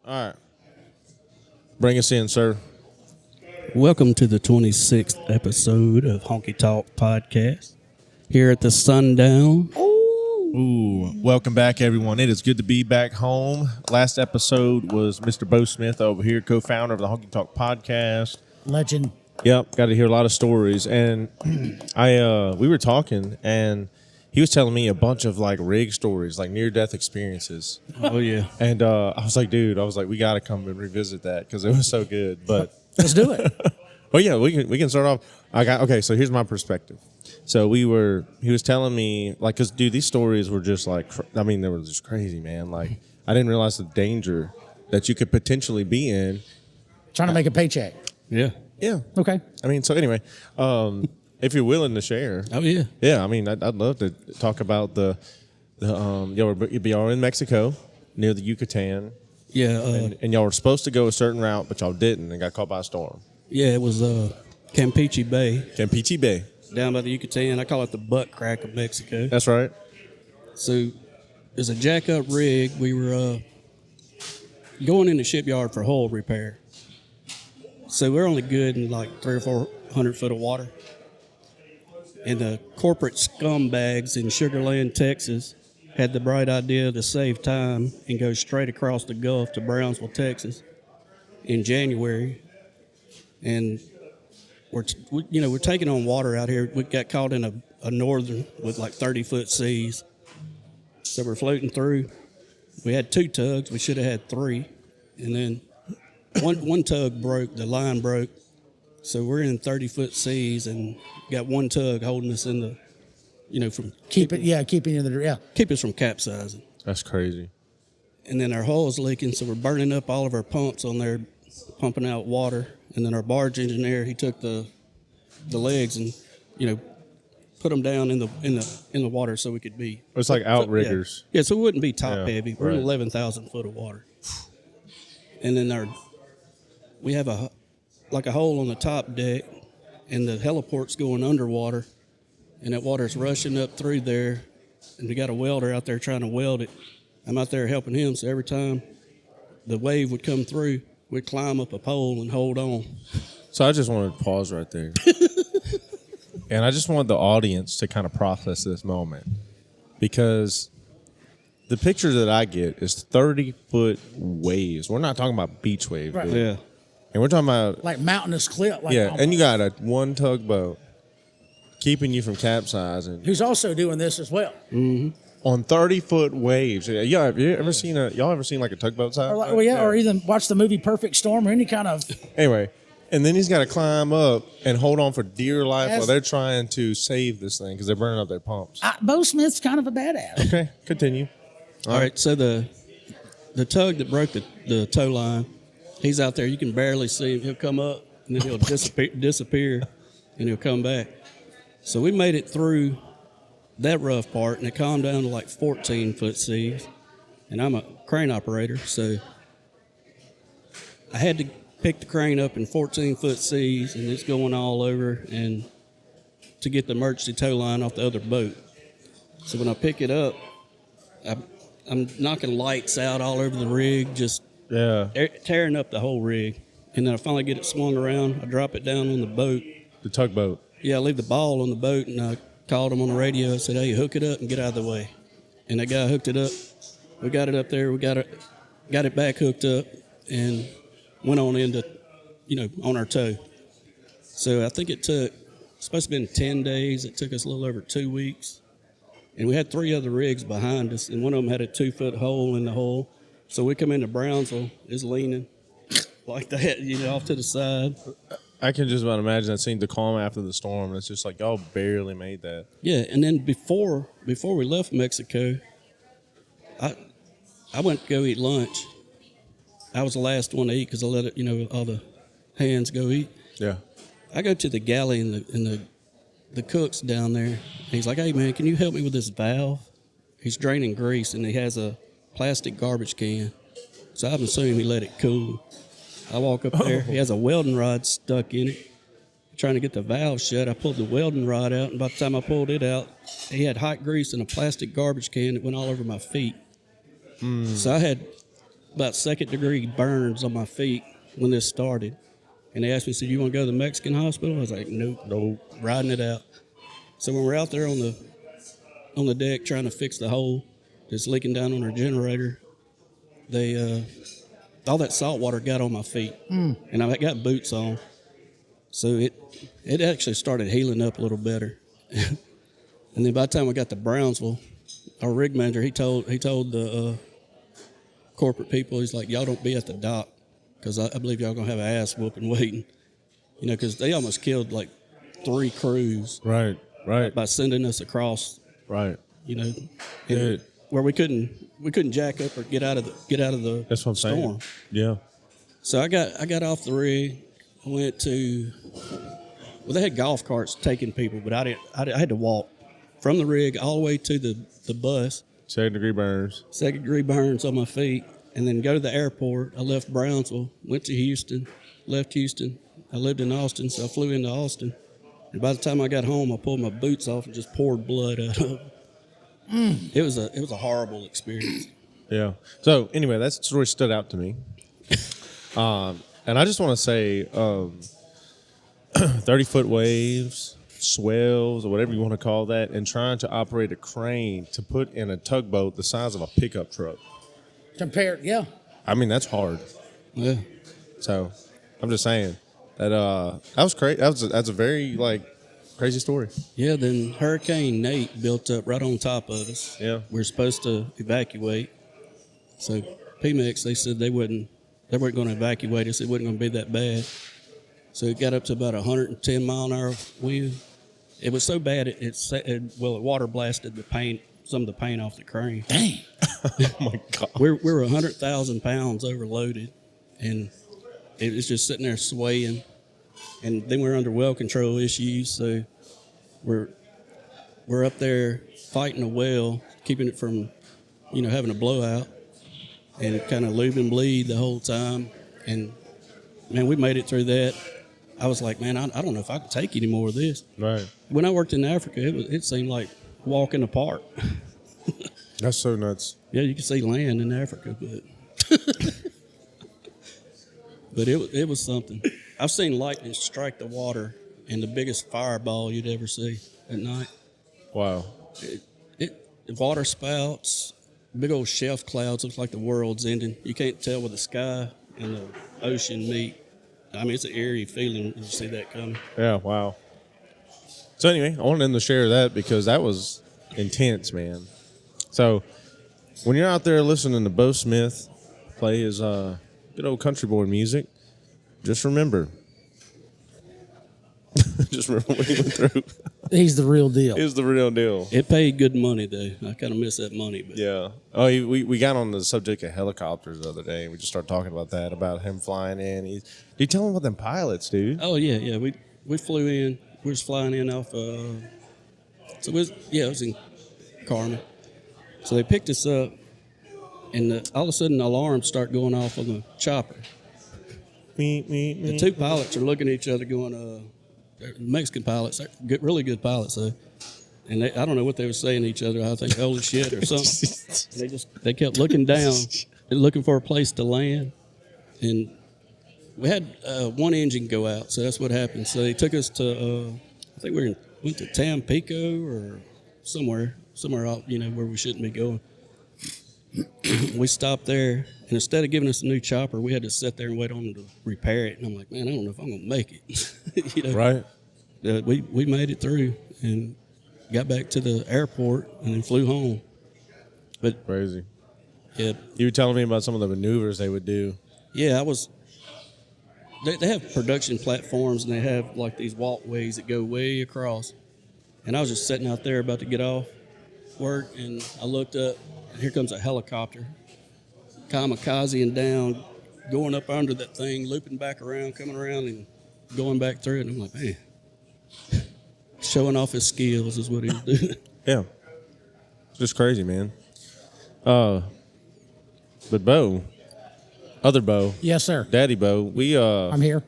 All right. Bring us in, sir. Welcome to the 26th episode of HonkyTalk podcast. Here at the Sundown. Ooh, welcome back, everyone. It is good to be back home. Last episode was Mr. Bo Smith over here, co-founder of the HonkyTalk podcast. Legend. Yep, got to hear a lot of stories. And we were talking, and he was telling me a bunch of like rig stories, like near-death experiences. Oh, yeah. And I was like, we got to come and revisit that because it was so good. But Let's do it. well, yeah, we can start off. So here's my perspective. So he was telling me, like, because, dude, these stories were just like, they were just crazy, man. Like, I didn't realize the danger that you could potentially be in. Trying to make a paycheck. Yeah. Yeah. Okay. I mean, so anyway, if you're willing to share. Oh, yeah. Yeah, I mean, I'd love to talk about y'all were in Mexico near the Yucatan. Yeah. And y'all were supposed to go a certain route, but y'all didn't and got caught by a storm. Yeah, it was Campeche Bay. Campeche Bay. Down by the Yucatan. I call it the butt crack of Mexico. That's right. So there's a jack-up rig. We were going in the shipyard for hull repair. So we're only good in like 300 or 400 foot of water. And the corporate scumbags in Sugar Land, Texas, had the bright idea to save time and go straight across the Gulf to Brownsville, Texas, in January. And we're taking on water out here. We got caught in a northern with like 30-foot seas. So we're floating through. We had 2 tugs. We should have had 3. And then one tug broke. The line broke. So we're in 30-foot seas and got one tug holding us in the, from keeping keep us from capsizing. That's crazy. And then our hull's leaking, so we're burning up all of our pumps on there, pumping out water. And then our barge engineer, he took the legs and put them down in the water so we could be. It's like outriggers. Yeah, so we wouldn't be top heavy. We're right. in 11,000 foot of water. And then we have a hole on the top deck, and the heliport's going underwater, and that water's rushing up through there, and we got a welder out there trying to weld it. I'm out there helping him, so every time the wave would come through, we'd climb up a pole and hold on. So I just wanted to pause right there. And I just want the audience to kind of process this moment, because the picture that I get is 30-foot waves. We're not talking about beach waves. Right. Dude. Yeah. And we're talking about like mountainous cliff. Like and you got one tugboat keeping you from capsizing. who's also doing this as well. Mm-hmm. On 30-foot waves. Yeah, have you ever seen like a tugboat side? Or even watch the movie Perfect Storm or any kind of. Anyway, and then he's got to climb up and hold on for dear life while they're trying to save this thing because they're burning up their pumps. Bo Smith's kind of a badass. Okay, continue. All right, so the tug that broke the tow line, he's out there. You can barely see him. He'll come up, and then he'll disappear, and he'll come back. So we made it through that rough part, and it calmed down to like 14-foot seas. And I'm a crane operator, so I had to pick the crane up in 14-foot seas, and it's going all over, and to get the emergency tow line off the other boat. So when I pick it up, I'm knocking lights out all over the rig, just tearing up the whole rig. And then I finally get it swung around. I drop it down on the boat. The tugboat. Yeah, I leave the ball on the boat, and I called him on the radio. I said, hey, hook it up and get out of the way. And that guy hooked it up. We got it up there. We got it back hooked up and went on into, on our tow. So I think it's supposed to have been 10 days. It took us a little over 2 weeks. And we had 3 other rigs behind us, and one of them had a 2-foot hole in the hull. So we come into Brownsville, it's leaning like that, off to the side. I can just about imagine that scene, the calm after the storm. It's just like y'all barely made that. Yeah, and then before we left Mexico, I went to go eat lunch. I was the last one to eat because I let it, all the hands go eat. Yeah. I go to the galley and the cook's down there. And he's like, hey, man, can you help me with this valve? He's draining grease, and he has a plastic garbage can. So I'm assuming he let it cool. I walk up there. He has a welding rod stuck in it. Trying to get the valve shut. I pulled the welding rod out, and by the time I pulled it out, he had hot grease in a plastic garbage can that went all over my feet. So I had about 2nd-degree burns on my feet when this started. And they asked me, said, "You want to go to the Mexican hospital?" I was like, nope, riding it out. So when we're out there on the deck trying to fix the hole that's leaking down on our generator, they all that salt water got on my feet, and I got boots on, so it actually started healing up a little better. And then by the time we got to Brownsville, our rig manager he told the corporate people, he's like, "Y'all don't be at the dock, because I believe y'all gonna have an ass whooping waiting." You know, because they almost killed like 3 crews Right. by sending us across. Right. You know, Yeah. where we couldn't jack up or get out of the That's what I'm storm. saying. Yeah. So I got off the rig. I went to, well, they had golf carts taking people, but I had to walk from the rig all the way to the bus. 2nd-degree burns. 2nd-degree burns on my feet, and then go to the airport. I left Brownsville, went to Houston, left Houston. I lived in Austin, so I flew into Austin. And by the time I got home, I pulled my boots off and just poured blood out of them. It was a horrible experience. Yeah. So anyway, that story stood out to me. And I just want to say, 30-foot waves, swells, or whatever you want to call that, and trying to operate a crane to put in a tugboat the size of a pickup truck. Compared, yeah. I mean, that's hard. Yeah. So I'm just saying that that was crazy. That's a very crazy story. Yeah, then Hurricane Nate built up right on top of us. Yeah. We were supposed to evacuate. So PMEX, they said they weren't going to evacuate us. It wasn't going to be that bad. So it got up to about 110 mile an hour wind. It was so bad it water blasted some of the paint off the crane. Dang. Oh my God. We were 100,000 pounds overloaded, and it was just sitting there swaying. And then we're under well control issues, so we're up there fighting a well, keeping it from, having a blowout, and kind of lube and bleed the whole time. And man, we made it through that. I was like, man, I don't know if I can take any more of this. Right. When I worked in Africa, it seemed like a walk in the park. That's so nuts. Yeah, you can see land in Africa, but but it was something. I've seen lightning strike the water and the biggest fireball you'd ever see at night. Wow. The water spouts, big old shelf clouds, looks like the world's ending. You can't tell where the sky and the ocean meet. I mean, it's an eerie feeling when you see that coming. Yeah, wow. So anyway, I wanted them to share that because that was intense, man. So when you're out there listening to Bo Smith play his good old country boy music, just remember what he went through. He's the real deal. It was the real deal. It paid good money, though. I kind of miss that money. But Yeah. Oh, we got on the subject of helicopters the other day, and we just started talking about that, about him flying in. Did you tell him about them pilots, dude? Oh, yeah. We flew in. We was flying in off it was in Carmen. So they picked us up, and all of a sudden alarms start going off on the chopper. The 2 pilots are looking at each other going, they're Mexican pilots, they're good, really good pilots, though. And I don't know what they were saying to each other. I think, holy shit, or something. They kept looking down, looking for a place to land. And we had one engine go out, so that's what happened. So they took us to, I think went to Tampico or somewhere out, where we shouldn't be going. We stopped there, and instead of giving us a new chopper, we had to sit there and wait on them to repair it. And I'm like, man, I don't know if I'm going to make it. Right. We made it through and got back to the airport and then flew home. But Crazy. yeah, You were telling me about some of the maneuvers they would do. yeah, they have production platforms, and they have like these walkways that go way across. And I was just sitting out there about to get off work, and I looked up, and here comes a helicopter, kamikazing down, going up under that thing, looping back around, coming around, and going back through it. And I'm like, man, showing off his skills is what he was doing. Yeah. It's just crazy, man. But Bo, other Bo, Yes, sir. Daddy Bo, I'm here.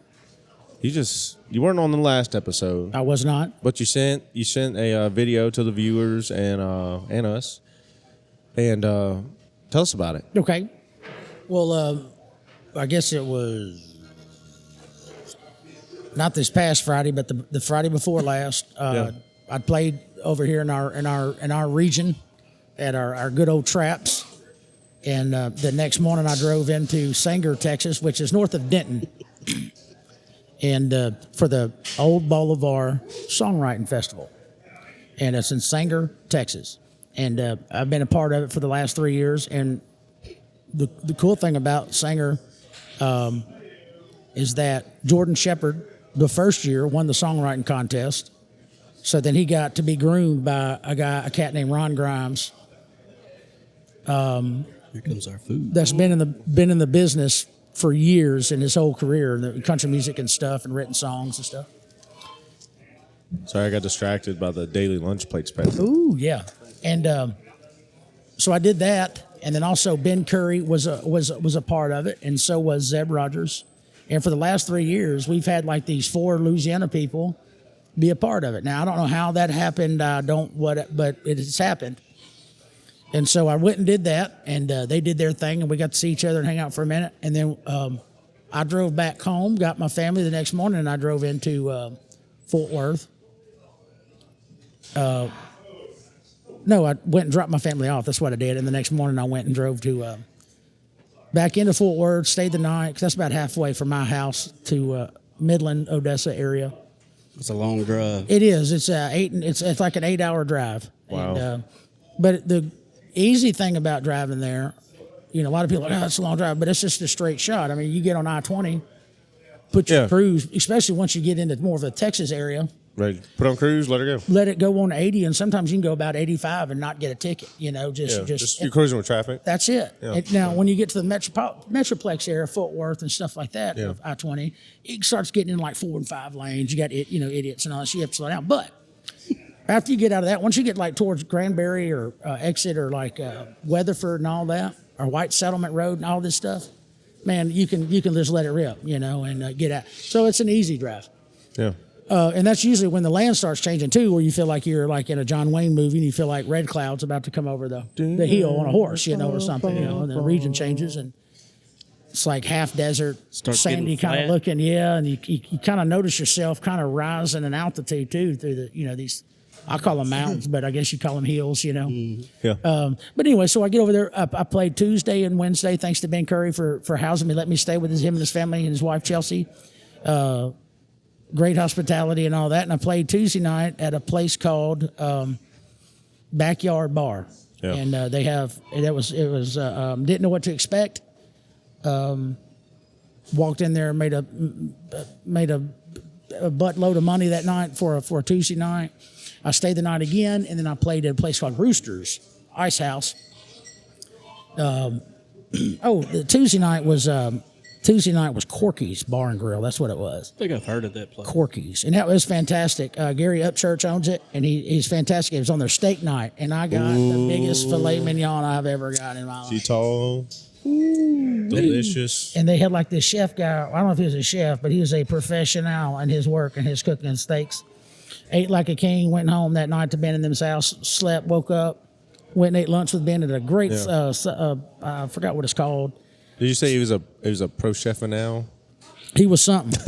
you weren't on the last episode, I was not. but you sent a video to the viewers and us, and tell us about it. Okay. Well, I guess it was not this past Friday, but the Friday before last. I played over here in our region at our good old traps, and the next morning I drove into Sanger, Texas, which is north of Denton, and for the Old Bolivar Songwriting Festival, and it's in Sanger, Texas, and I've been a part of it for the last 3 years, and the cool thing about Sanger is that Jordan Shepard, the first year, won the songwriting contest. So then he got to be groomed by a cat named Ron Grimes. Here comes our food. That's been in the business for years in his whole career, the country music and stuff, and written songs and stuff. Sorry, I got distracted by the daily lunch plate special. Ooh, yeah. And so I did that, and then also Ben Curry was a part of it, and so was Zeb Rogers. And for the last 3 years, we've had like these 4 Louisiana people be a part of it. Now I don't know how that happened. But it has happened. And so I went and did that, and they did their thing, and we got to see each other and hang out for a minute. And then I drove back home, got my family the next morning, and I drove into Fort Worth. No, I went and dropped my family off. That's what I did. And the next morning I went and drove to back into Fort Worth, stayed the night, because that's about halfway from my house to Midland, Odessa area. It's a long drive. It is. It's like an 8-hour drive. Wow. And, but the easy thing about driving there, a lot of people are like, oh, it's a long drive, but it's just a straight shot. I mean, you get on I-20, put your cruise, especially once you get into more of the Texas area. Right. Put on cruise, let her go. Let it go on 80, and sometimes you can go about 85 and not get a ticket. Just you're cruising with traffic. That's it. Yeah. And now, when you get to the Metroplex area, Fort Worth and stuff like that, of I-20, it starts getting in like 4 and 5 lanes. You got idiots and all that. So you have to slow down. But after you get out of that, once you get like towards Granbury or exit or like Weatherford and all that, or White Settlement Road and all this stuff, man, you can just let it rip, and get out. So it's an easy drive. Yeah. And that's usually when the land starts changing too, where you feel like you're like in a John Wayne movie and you feel like Red Cloud's about to come over the hill on a horse, or something, and the region changes and it's like half desert, sandy kind of looking, and you kind of notice yourself kind of rising in altitude too through the, these, I call them mountains, but I guess you call them hills, Yeah. But anyway, so I get over there. I played Tuesday and Wednesday, thanks to Ben Curry for housing me, let me stay with him and his family and his wife Chelsea. Great hospitality and all that. And I played Tuesday night at a place called Backyard Bar. Yeah. And didn't know what to expect. Walked in there, made a buttload of money that night for a Tuesday night. I stayed the night again, and then I played at a place called Roosters Ice House. The Tuesday night was Corky's Bar and Grill. That's what it was. I think I've heard of that place. Corky's. And that was fantastic. Gary Upchurch owns it, and he's fantastic. It was on their steak night, and I got the biggest filet mignon I've ever got in my life. Tall, delicious. And they had like this chef guy. I don't know if he was a chef, but he was a professional in his work and his cooking and steaks. Ate like a king, went home that night to Ben and them's house, slept, woke up, went and ate lunch with Ben at a great, I forgot what it's called. Did you say he was a pro chef now? He was something.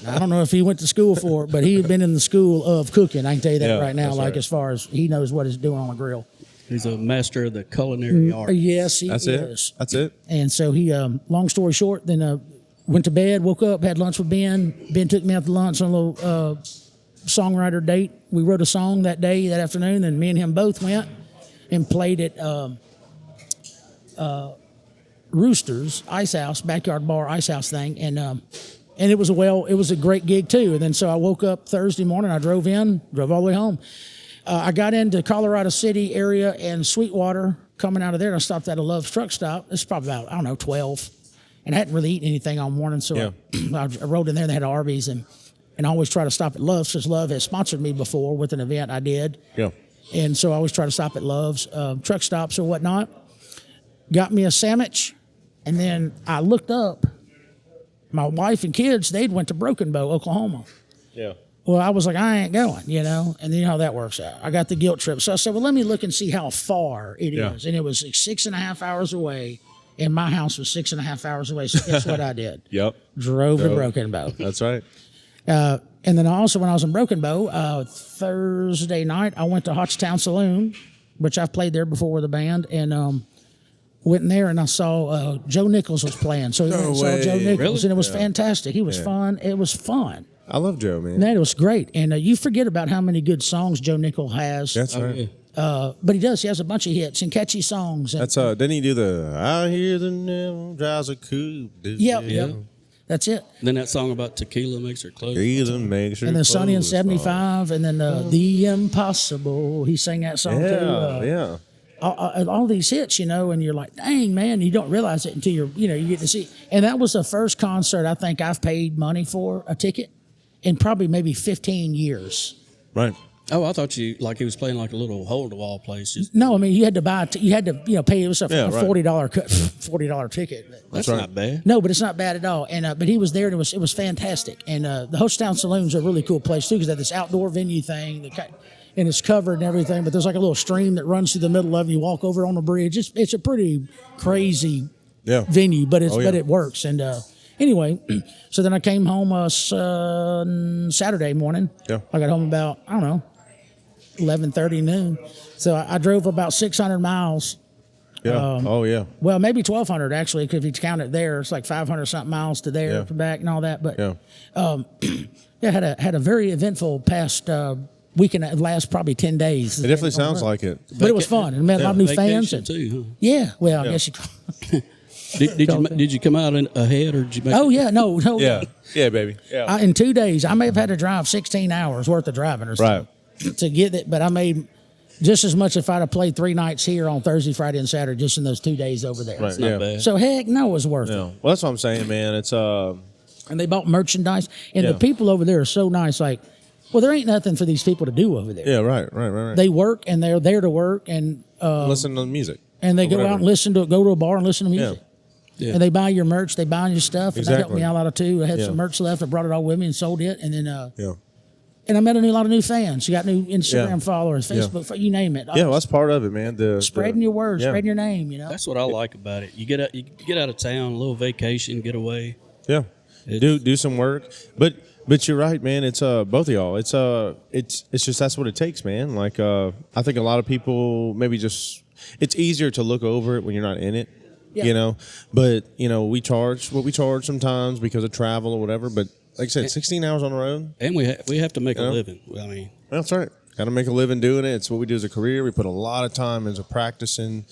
I don't know if he went to school for it, but he had been in the school of cooking. I can tell you that right now. Like, as far as he knows what he's doing on the grill. He's a master of the culinary art. Yes, he is. That's it. And so he, long story short, then went to bed, woke up, had lunch with Ben. Ben took me out to lunch on a little songwriter date. We wrote a song that afternoon, and me and him both went and played at Roosters Ice House, Backyard Bar Ice House thing, and it was a great gig too. And then so I woke up Thursday morning, I drove all the way home. I got into Colorado City area and Sweetwater. Coming out of there, I stopped at a Love's truck stop. It's probably about 12, and I hadn't really eaten anything all morning, so I rode in there. They had Arby's, and I always try to stop at Love's because Love has sponsored me before with an event I did. Yeah. And so I always try to stop at Love's truck stops or whatnot. Got me a sandwich. And then I looked up. My wife and kids, they'd went to Broken Bow, Oklahoma. Yeah. Well, I was like, I ain't going, And you know how that works out. I got the guilt trip. So I said, well, let me look and see how far it is. And it was like 6.5 hours away and my house was 6.5 hours away. So guess what I did? Yep. Drove to Broken Bow. That's right. And then also when I was in Broken Bow, Thursday night, I went to Hochtown Saloon, which I've played there before with a band, and went in there and I saw Joe Nichols was playing. So I saw Joe Nichols, Really? and it was fantastic. He was fun. It was fun. I love Joe, man. Man, it was great. And you forget about how many good songs Joe Nichols has. That's right. Yeah. But he does. He has a bunch of hits and catchy songs. And, That's didn't he do the I hear the devil drives a coupe? Yep. That's it. Then that song about tequila makes her close. Tequila makes her And then Sonny in clothes 75, and then The Impossible. He sang that song fall. too. Yeah. All these hits, and you're like, dang, man, you don't realize it until you get to see. And that was the first concert I think I've paid money for a ticket in probably maybe 15 years. Right. Oh, I thought he was playing like a little hole-to-wall place. Just, No, I mean you had to buy, pay. It was a right. $40 ticket. that's right. not bad. No, but it's not bad at all. And but he was there, and it was fantastic. And the Hochtown Saloon's a really cool place too, because they have this outdoor venue thing, and it's covered and everything. But there's like a little stream that runs through the middle of it. You walk over on the bridge. It's a pretty crazy venue, but but it works. And anyway, so then I came home Saturday morning. Yeah. I got home about 11:30 noon. So I drove about 600 miles. Yeah. Well, maybe 1,200 actually, because if you count it there, it's like 500 something miles to there, to back, and all that. But had a very eventful past weekend. It last probably 10 days. It definitely sounds like it. But it was fun, and met a lot of new fans. Vacation And, too, huh? yeah, well, I guess you. Did you come out ahead, or did you make Oh yeah, no. Yeah. Yeah, baby. Yeah. In 2 days, I may have had to drive 16 hours worth of driving or something to get it, but I made just as much if I'd have played 3 nights here on Thursday, Friday, and Saturday, just in those 2 days over there. Right. not bad? So heck, no, it was worth it. Well, that's what I'm saying, man. It's And they bought merchandise, and Yeah. the people over there are so nice. Like, well, there ain't nothing for these people to do over there. yeah, right. They work, and they're there to work, and Listen to the music. and they or go whatever. out and go to a bar and listen to music. Yeah. And they buy your merch, they buy your stuff, and that helped Exactly. me out a lot of too. I had Yeah. some merch left, I brought it all with me and sold it, and then Yeah. and I met a lot of new fans. You got new Instagram Yeah. followers, Facebook, you name it. Yeah, well, that's part of it, man. Spreading your word, yeah. spreading your name. That's what I like about it. You get out of town, a little vacation, get away. Yeah. Do some work. But you're right, man. It's both of y'all. It's just that's what it takes, man. Like I think a lot of people maybe just it's easier to look over it when you're not in it. Yeah. But we charge what we charge sometimes because of travel or whatever. But like I said, 16 hours on the road. And we have to make a living. I mean, That's right. Got to make a living doing it. It's what we do as a career. We put a lot of time into practicing,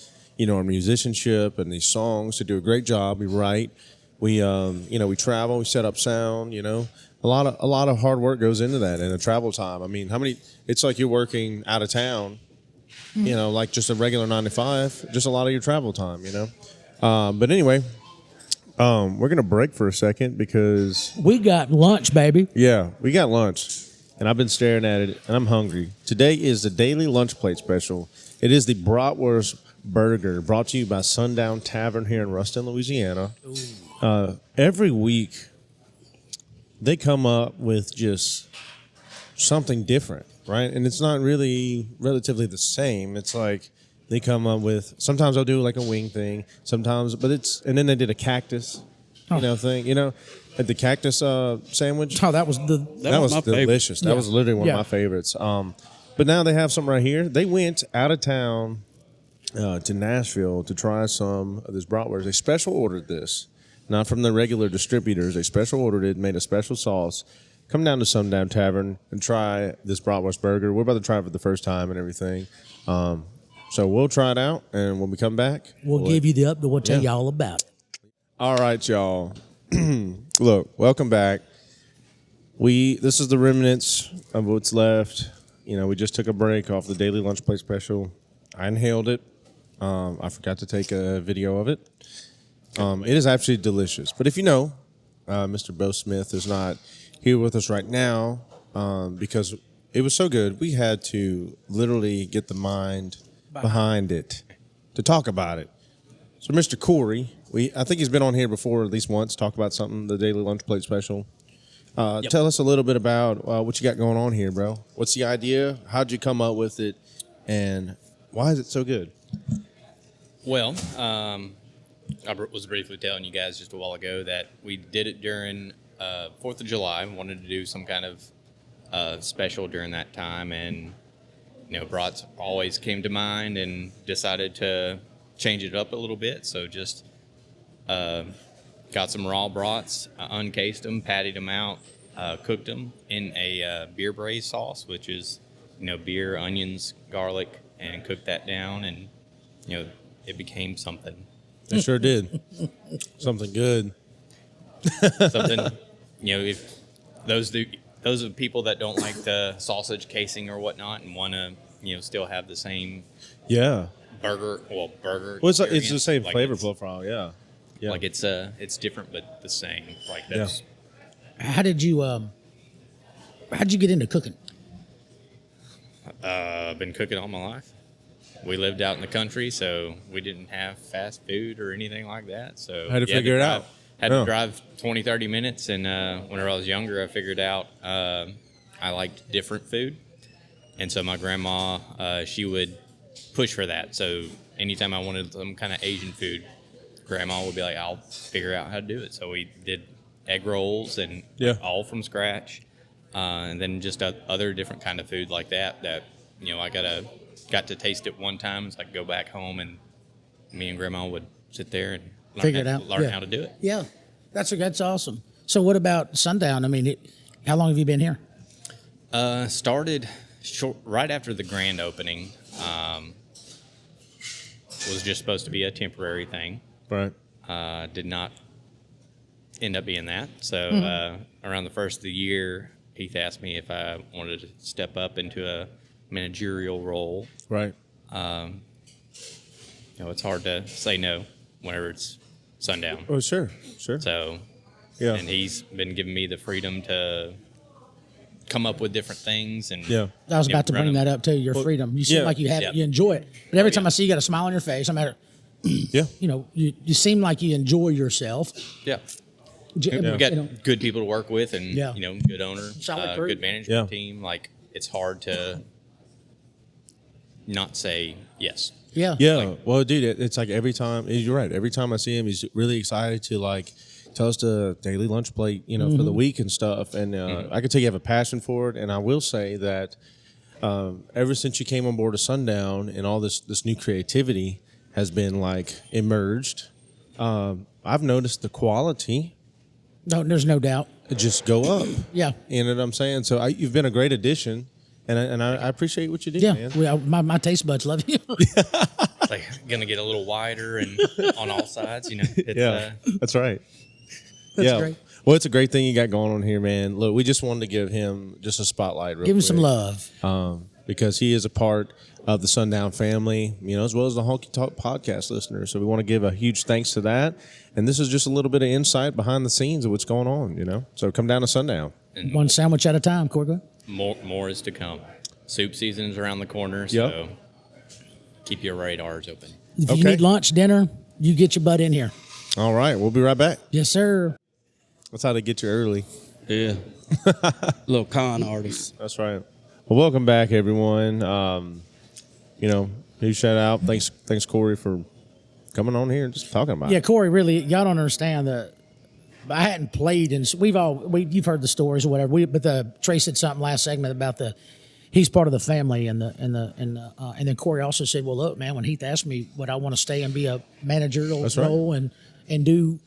our musicianship and these songs to do a great job. We write. We we travel. We set up sound. A lot of hard work goes into that and the travel time. I mean, it's like you're working out of town. Like just a regular 9 to 5. Just a lot of your travel time. But anyway, we're gonna break for a second because We got lunch, baby. we got lunch, and I've been staring at it, and I'm hungry. Today is the daily lunch plate special. It is the bratwurst burger brought to you by Sundown Tavern here in Ruston, Louisiana. Every week, they come up with just something different, right? And it's not really relatively the same. It's like they come up with, sometimes they'll do like a wing thing, sometimes, and then they did a cactus, thing, at the cactus sandwich. Oh, that was That was my favorite. delicious. That was literally one of my favorites. But now they have some right here. They went out of town to Nashville to try some of this bratwurst. They special ordered this, not from the regular distributors. They special ordered it, made a special sauce. Come down to Sundown Tavern and try this bratwurst burger. We're about to try it for the first time and everything. So we'll try it out, and when we come back, We'll give you the update. We'll tell you all about it. All right, y'all. Look, welcome back. This is the remnants of what's left. We just took a break off the daily lunch plate special. I inhaled it. I forgot to take a video of it. It is actually delicious. But if you know, Mr. Bo Smith is not here with us right now because it was so good. We had to literally get the mind behind it to talk about it. So, Mr. Corey, I think he's been on here before at least once, talk about something, the daily lunch plate special. Tell us a little bit about what you got going on here, bro. What's the idea? How'd you come up with it? And why is it so good? Well, was briefly telling you guys just a while ago that we did it during 4th of July. Wanted to do some kind of special during that time, and brats always came to mind, and decided to change it up a little bit. So just got some raw brats, uncased them, patted them out, cooked them in a beer braise sauce, which is beer, onions, garlic, and cooked that down, and it became something. It sure did. Something good. Something, if those are people that don't like the sausage casing or whatnot and want to, still have the same burger. Well, Well, it's the experience, same like flavor it's- profile. Yeah. Yeah. Like it's different but the same. Like that's How'd you get into cooking? I've been cooking all my life. We lived out in the country, so we didn't have fast food or anything like that. So Had to figure it out. Had Yeah. to drive 20, 30 minutes, and whenever I was younger, I figured out I liked different food. And so my grandma, she would push for that. So anytime I wanted some kind of Asian food, Grandma would be like, I'll figure out how to do it. So we did egg rolls and all from scratch. And then just other different kind of food like that I got to taste it one time. It's like go back home, and me and Grandma would sit there and learn how to do it. Yeah, that's awesome. So what about Sundown? I mean, how long have you been here? Started right after the grand opening. Was just supposed to be a temporary thing. Right. Did not end up being that. So around the first of the year, Heath asked me if I wanted to step up into a managerial role. Right. It's hard to say no whenever it's sundown. Oh, sure. So, Yeah. and he's been giving me the freedom to come up with different things. And I was about to bring that up too. Your freedom. You seem like you have it. You enjoy it. But every time I see you got a smile on your face, no matter. Yeah. You seem like you enjoy yourself. Yeah. We We got good people to work with, and good owner, Solid crew. good management team. Like it's hard to not say yes. Yeah. Yeah. Well, dude, it's like every time, you're right. Every time I see him, he's really excited to like tell us the daily lunch plate, for the week and stuff. And I can tell you have a passion for it. And I will say that ever since you came on board of Sundown and all this new creativity has been like emerged, I've noticed the quality. No, there's no doubt. Just go up. Yeah. You know what I'm saying? So you've been a great addition. And I appreciate what you do, man. My taste buds love you. It's like gonna get a little wider and on all sides, It's, that's right. That's great. Well, it's a great thing you got going on here, man. Look, we just wanted to give him just a spotlight real Give him quick. some love. Because he is a part of the Sundown family, as well as the HonkyTalk podcast listeners. So we want to give a huge thanks to that. And this is just a little bit of insight behind the scenes of what's going on, So come down to Sundown. and One sandwich at a time, Corgo. more is to come. Soup season is around the corner, so keep your radars open. If you need lunch, dinner, you get your butt in here. All right. We'll be right back. Yes, sir. That's how they get you early. Yeah. Little con artist. That's right. Well, welcome back, everyone. Huge shout out. Thanks, Corey, for coming on here and just talking about Yeah, it. Corey, really, y'all don't understand that. I hadn't played, and you've heard the stories or whatever. But Trey said something last segment about he's part of the family, and then Corey also said, well, look, man, when Heath asked me would I want to stay and be a managerial role and do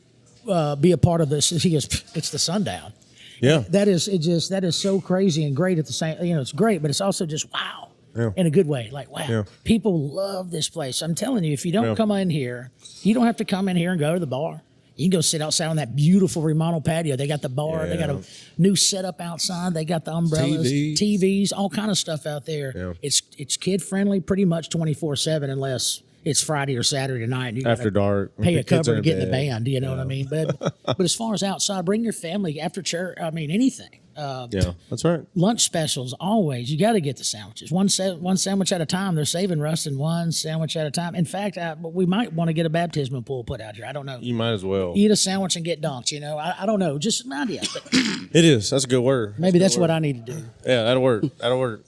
be a part of this, he goes, it's the Sundown. Yeah. That is so crazy and great at the same. It's great, but it's also just wow. Yeah. In a good way. Like, wow, Yeah. people love this place. I'm telling you, if you don't come in here, you don't have to come in here and go to the bar. You can go sit outside on that beautiful remodeled patio. They got the bar. They got a new setup outside. They got the umbrellas, TVs, all kind of stuff out there. Yeah. It's kid friendly pretty much 24/7 unless it's Friday or Saturday night. And you After dark. pay a the kids cover are to in get in the bed. band. You know what I mean? But as far as outside, bring your family after church. I mean, anything. Yeah, that's right. Lunch specials always. You got to get the sandwiches. One sandwich at a time. They're saving Rustin one sandwich at a time. In fact, we might want to get a baptismal pool put out here. I don't know. You might as well. Eat a sandwich and get dunked. I don't know. Just an idea. But It is. That's a good word. maybe that's what I need to do. Yeah, that'll work. That'll work.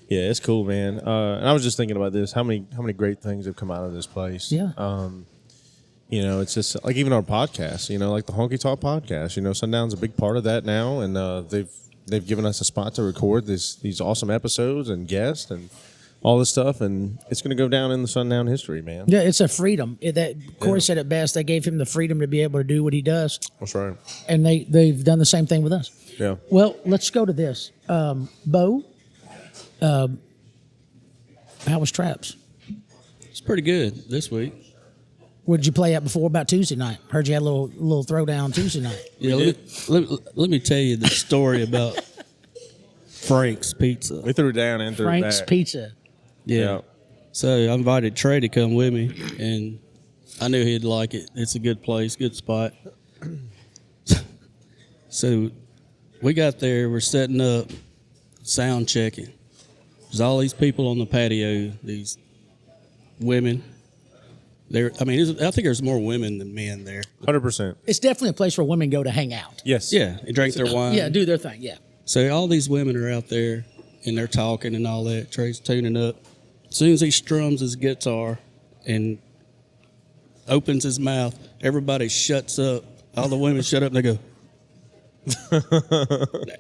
Yeah, it's cool, man. And I was just thinking about this. How many great things have come out of this place? Yeah. You know, it's just like even our podcast. You know, like the HonkyTalk podcast. You know, Sundown's a big part of that now, and they've given us a spot to record these awesome episodes and guests and all this stuff, and it's going to go down in the Sundown history, man. Yeah, it's a freedom. Corey said it best. They gave him the freedom to be able to do what he does, That's right. and they've done the same thing with us. Yeah. Well, let's go to this. Bo, how was Traps? It's pretty good this week. What did you play at before about Tuesday night? Heard you had a little throwdown Tuesday night. Yeah, let me tell you the story about Frank's Pizza. We threw it down and threw Frank's it back. Pizza. Yeah. So I invited Trey to come with me, and I knew he'd like it. It's a good place, good spot. So we got there, we're setting up, sound checking. There's all these people on the patio, these women. I think there's more women than men there. 100%. It's definitely a place where women go to hang out. Yes. Yeah, they drink their wine. Yeah, do their thing. Yeah. So all these women are out there, and they're talking and all that. Trey's tuning up. As soon as he strums his guitar and opens his mouth, everybody shuts up. All the women shut up, and they go.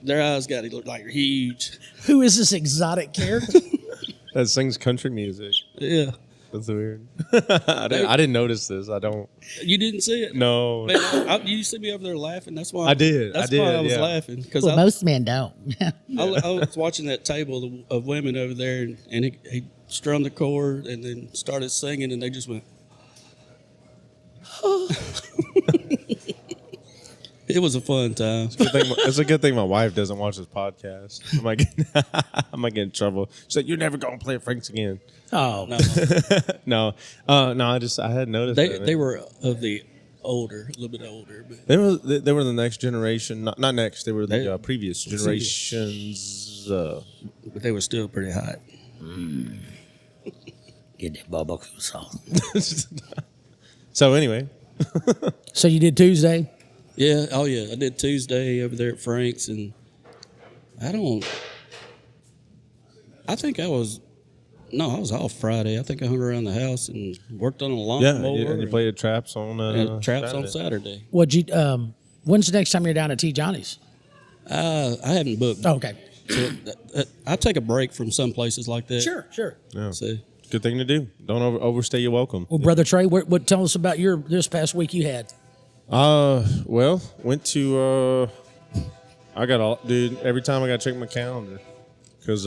Their eyes got to look like huge. Who is this exotic character? That sings country music. Yeah. That's weird. I didn't notice this. I don't. You didn't see it? No. Man, you see me over there laughing. That's why I did. That's I why did, I was yeah. laughing because Well, most men don't. I was watching that table of women over there, and he strummed the chord and then started singing, and they just went. It was a fun time. It's a good thing my wife doesn't watch this podcast. I might get in trouble. She's like, "You're never gonna play Frank's again." Oh, No, No. I had noticed they were of the older, a little bit older, but They were the next generation. Not next. They were the They- previous generations. but they were still pretty hot. get that barbecue sauce. So anyway, So you did Tuesday. Yeah, oh yeah, I did Tuesday over there at Frank's, and I was off Friday. I think I hung around the house and worked on a lawnmower. and you played traps on and traps Saturday. on Saturday. When's the next time you're down at T. Johnny's? I haven't booked. Oh, okay. So I take a break from some places like that. Sure. Yeah. So Good thing to do. Don't overstay your welcome. Well, Brother Trey, what tell us about this past week you had? Well, went to dude. Every time I got to check my calendar because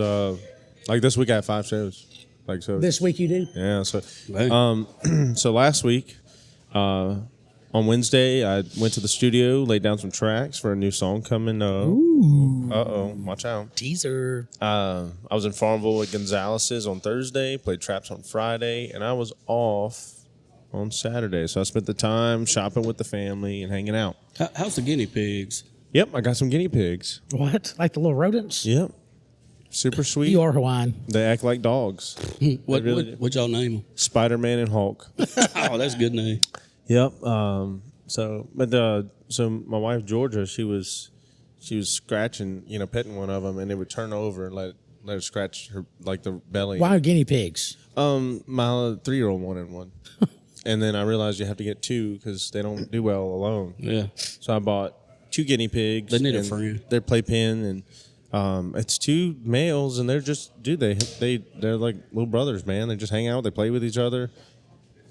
like this week I had 5 shows. Like so. This week you do? Yeah. So man, so last week, on Wednesday, I went to the studio, laid down some tracks for a new song coming. Watch out. Teaser. I was in Farmville at Gonzalez's on Thursday, played traps on Friday, and I was off on Saturday. So I spent the time shopping with the family and hanging out. how's the guinea pigs? Yep, I got some guinea pigs. What? Like the little rodents? Yep. Super sweet. You are Hawaiian. They act like dogs. What really do. what y'all name them? Spider-Man and Hulk. Oh, that's a good name. Yep. So my wife Georgia, she was scratching, petting one of them, and it would turn over and let her scratch her like the belly. Why are guinea pigs? My 3-year-old wanted one, and then I realized you have to get 2 because they don't do well alone. Yeah. So I bought 2 guinea pigs. They need a and friend. They're playpen, and it's 2 males, and they're just they're like little brothers, man. They just hang out, they play with each other.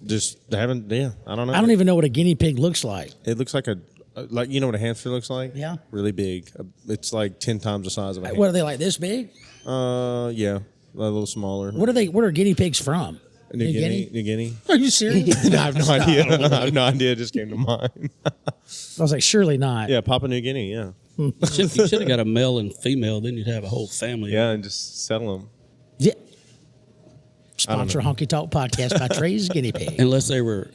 Just I don't know. I don't even know what a guinea pig looks like. It looks like like you know what a hamster looks like? Yeah. Really big. It's like 10 times the size of a hamster. What are they like this big? Yeah, a little smaller. What are guinea pigs from? New Guinea? Are you serious? I have no idea. I have no idea. It just came to mind. I was like, surely not. Yeah, Papua New Guinea. Yeah. You should have got a male and female. Then you'd have a whole family. Yeah, and just settle them. Yeah. Sponsor Honky Talk podcast by Trey's Guinea Pig. Unless they were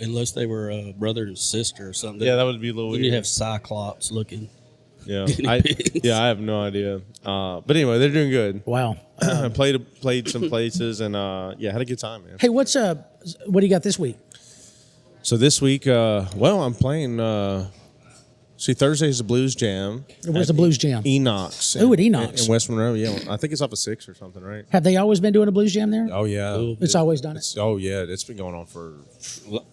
brother and sister or something. Yeah, that would be a little Then weird. you'd have cyclops looking. Yeah, guinea pigs. I have no idea. But anyway, they're doing good. Wow. I played some places and had a good time, man. Hey, what do you got this week? So this week, I'm playing See, Thursday's the Blues Jam. Where's the Blues Jam? Enox. Ooh, at Enox. In West Monroe, yeah. I think it's off of 6 or something, right? Have they always been doing a blues jam there? Oh, yeah. It's always done it. Oh, yeah. It's been going on for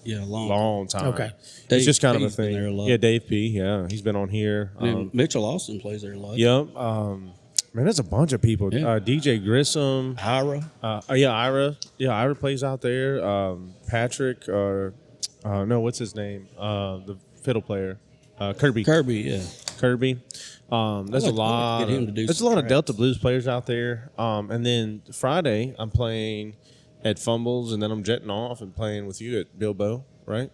Yeah, a long. long time. Okay. It's just kind of a Dave's been thing. there a lot. Yeah, Dave P. Yeah, he's been on here. And Mitchell Austin plays there a lot. Yep. Man, there's a bunch of people. Yeah. DJ Grissom. Ira. Yeah, Ira. Yeah, Ira plays out there. Patrick. No, what's his name? The fiddle player. Kirby. Kirby, yeah. Kirby. There's I'd like to get him to do there's a some lot of tracks. Delta Blues players out there. And then Friday I'm playing at Fumbles, and then I'm jetting off and playing with you at Bilbo, right?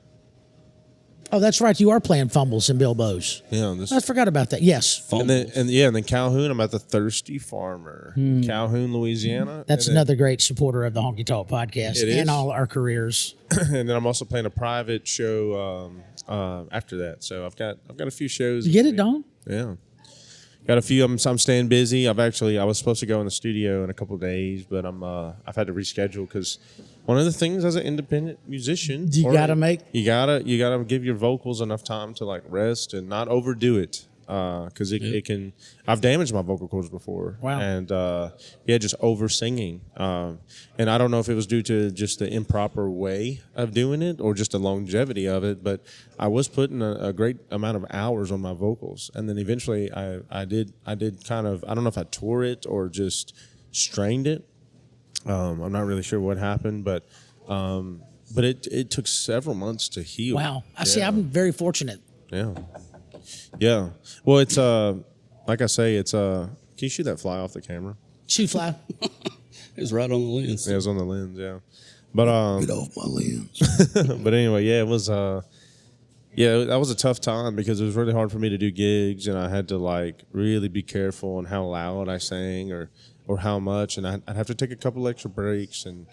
Oh, that's right. You are playing Fumbles and Bilbo's. Yeah. I forgot about that. Yes. And then Calhoun, I'm at the Thirsty Farmer, Calhoun, Louisiana. That's And then- another great supporter of the Honky Talk podcast It and is. all our careers. and then I'm also playing a private show after that. So I've got a few shows. You get it, Don? Yeah, got a few. I'm staying busy. I was supposed to go in the studio in a couple of days, but I've had to reschedule because one of the things as an independent musician, You gotta give your vocals enough time to like rest and not overdo it. Because it can, I've damaged my vocal cords before. Wow. And just over singing. And I don't know if it was due to just the improper way of doing it or just the longevity of it, but I was putting a great amount of hours on my vocals. And then eventually I did kind of, I don't know if I tore it or just strained it. I'm not really sure what happened, but it took several months to heal. Wow. I see. I'm very fortunate. Yeah. Yeah. Well, it's like I say, it's can you shoot that fly off the camera? Shoe fly. It was right on the lens. Yeah, it was on the lens, yeah. But Get off my lens. but anyway, yeah, it was that was a tough time because it was really hard for me to do gigs and I had to like really be careful on how loud I sang or how much, and I'd have to take a couple extra breaks and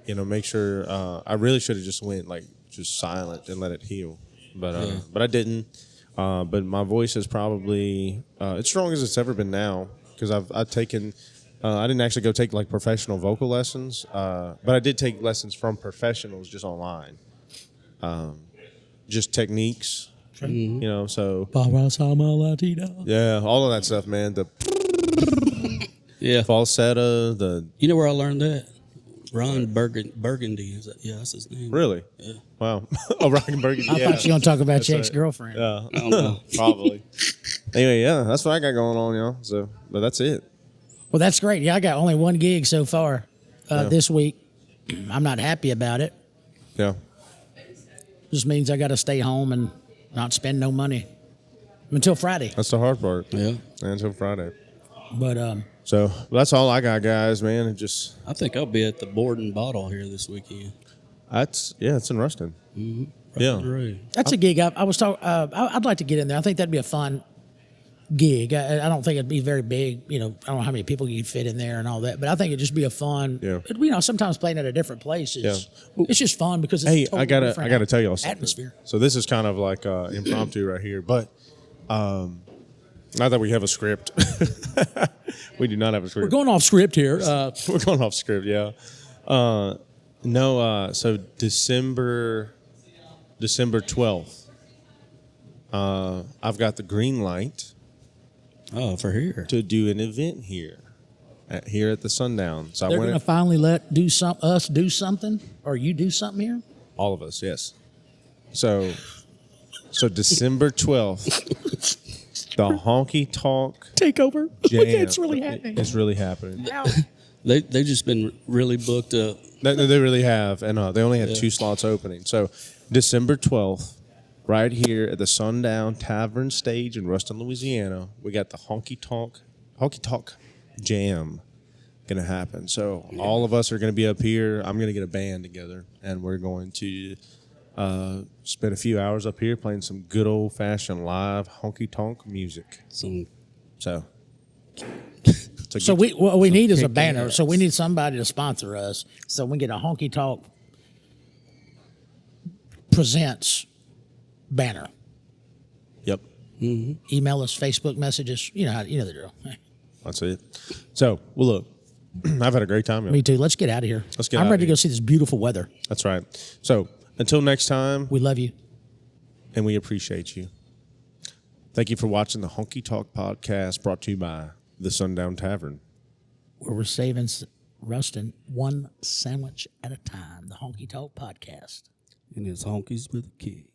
make sure I really should have just went like just silent and let it heal. But I didn't. But my voice is probably it's strong as it's ever been now because I've taken I didn't actually go take like professional vocal lessons, but I did take lessons from professionals just online, just techniques, so yeah, all of that stuff, man. The Yeah. falsetto, the You know where I learned that? Ron Burgundy. That's his name. really, Yeah. wow, oh, Rockenberg, I thought you were going to talk about your right. ex-girlfriend. yeah, I don't know. probably. Anyway, yeah, that's what I got going on, So, but that's it. Well, that's great. Yeah, I got only one gig so far this week. I'm not happy about it. Yeah. Just means I got to stay home and not spend no money until Friday. That's the hard part. Yeah. Until Friday. But So that's all I got, guys, man. It just I think I'll be at the Board and Bottle here this weekend. it's in Ruston. Right Yeah. on the road. that's a gig I was talking. I'd like to get in there. I think that'd be a fun gig. I don't think it'd be very big. I don't know how many people you fit in there and all that. But I think it'd just be a fun. Yeah. Sometimes playing at a different place is Yeah. it's just fun because it's Hey, a totally I gotta different tell y'all something. atmosphere. So this is kind of like impromptu right here, but not that we have a script. We do not have a script. We're going off script here. We're going off script, yeah. No, so December 12th, I've got the green light Oh, for here. to do an event here at the Sundown. So They're I going to went finally let us do something, or you do something here. all of us, yes. So December 12th, the HonkyTalk Takeover. Jam. It's really happening. It's really happening. They've just been really booked up. They really have, and they only had 2 slots opening. So December 12th, right here at the Sundown Tavern Stage in Ruston, Louisiana, we got the HonkyTalk Jam gonna happen. So all of us are gonna be up here. I'm gonna get a band together, and we're going to spend a few hours up here playing some good old fashioned live honky tonk music. Some So. So what we need is a kicking banner. ass. So we need somebody to sponsor us. So we get a Honky Talk Presents banner. Yep. Email us, Facebook messages. You know the drill. That's it. So, well, look, I've had a great time. Y'all. Me too. Let's get out of here. Let's get I'm out ready of to go here. see this beautiful weather. That's right. So, until next time, We love you. and we appreciate you. Thank you for watching the Honky Talk podcast brought to you by the Sundown Tavern. Where we're roasting one sandwich at a time. The Honky Talk podcast. And it's honkies with a key.